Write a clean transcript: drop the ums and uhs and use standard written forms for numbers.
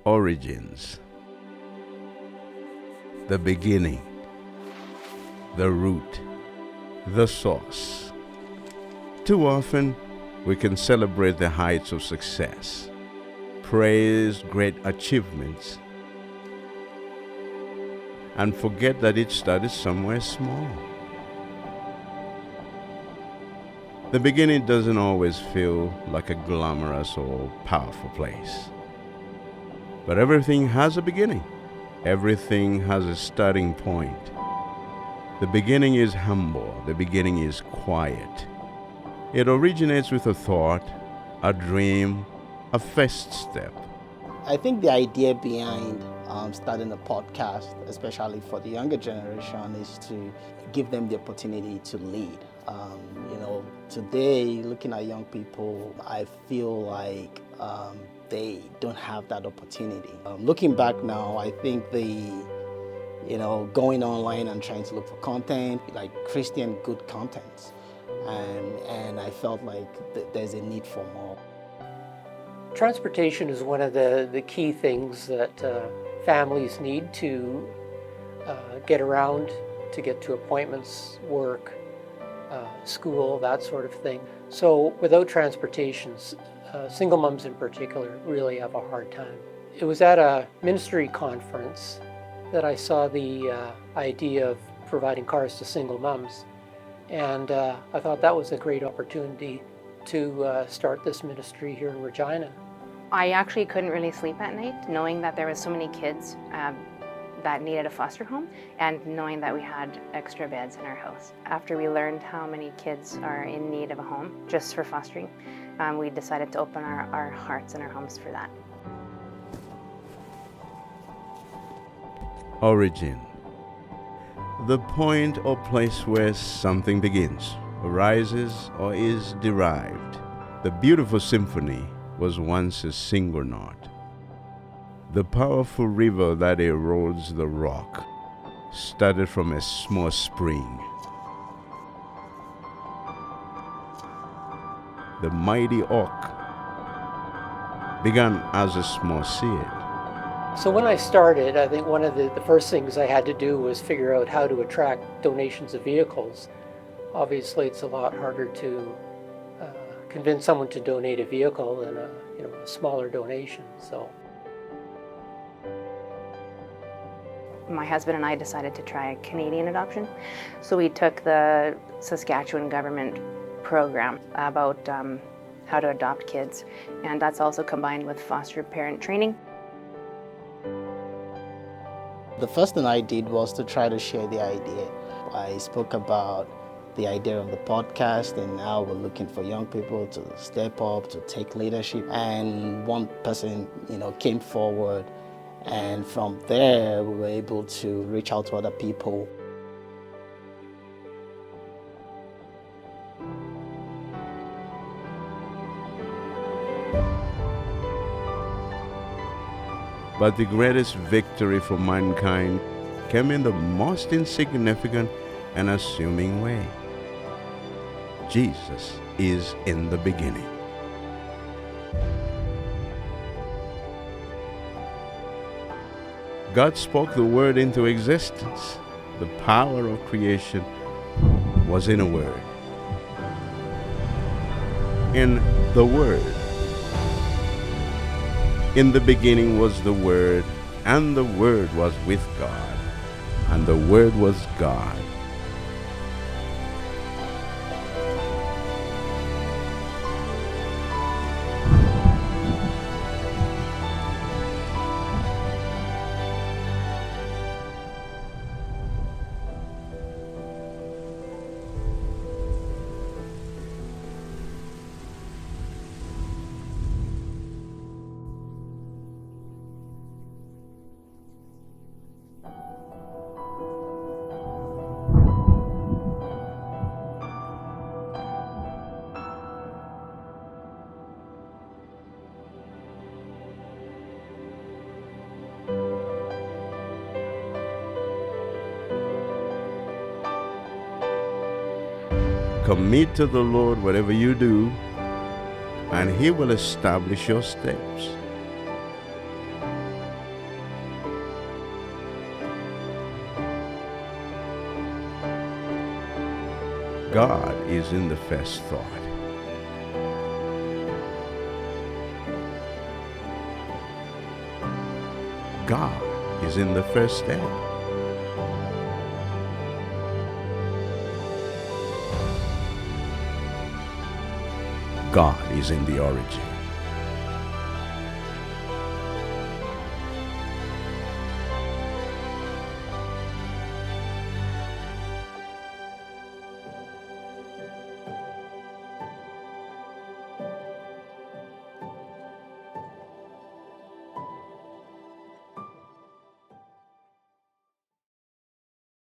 Origins, the beginning, the root, the source. Too often, we can celebrate the heights of success, praise great achievements, and forget that it started somewhere small. The beginning doesn't always feel like a glamorous or powerful place. But everything has a beginning. Everything has a starting point. The beginning is humble. The beginning is quiet. It originates with a thought, a dream, a first step. I think the idea behind starting a podcast, especially for the younger generation, is to give them the opportunity to lead. Today, looking at young people, I feel like they don't have that opportunity. Looking back now, I think going online and trying to look for content, like Christian good content, and I felt like there's a need for more. Transportation is one of the key things that families need to get around, to get to appointments, work, school, that sort of thing. So without transportation, single moms in particular really have a hard time. It was at a ministry conference that I saw the idea of providing cars to single moms, and I thought that was a great opportunity to start this ministry here in Regina. I actually couldn't really sleep at night, knowing that there was so many kids that needed a foster home, and knowing that we had extra beds in our house. After we learned how many kids are in need of a home just for fostering, we decided to open our hearts and our homes for that. Origin, the point or place where something begins, arises, or is derived. The beautiful symphony was once a single note. The powerful river that erodes the rock started from a small spring. The mighty oak began as a small seed. So when I started, I think one of the first things I had to do was figure out how to attract donations of vehicles. Obviously, it's a lot harder to convince someone to donate a vehicle than a smaller donation. So my husband and I decided to try a Canadian adoption. So we took the Saskatchewan government program about how to adopt kids, and that's also combined with foster parent training. The first thing I did was to try to share the idea. I spoke about the idea of the podcast and how we're looking for young people to step up, to take leadership. And one person, came forward, and from there we were able to reach out to other people. But the greatest victory for mankind came in the most insignificant and assuming way. Jesus is in the beginning. God spoke the Word into existence. The power of creation was in a word. In the Word. In the beginning was the Word, and the Word was with God, and the Word was God. Commit to the Lord whatever you do, and He will establish your steps. God is in the first thought. God is in the first step. God is in the origin.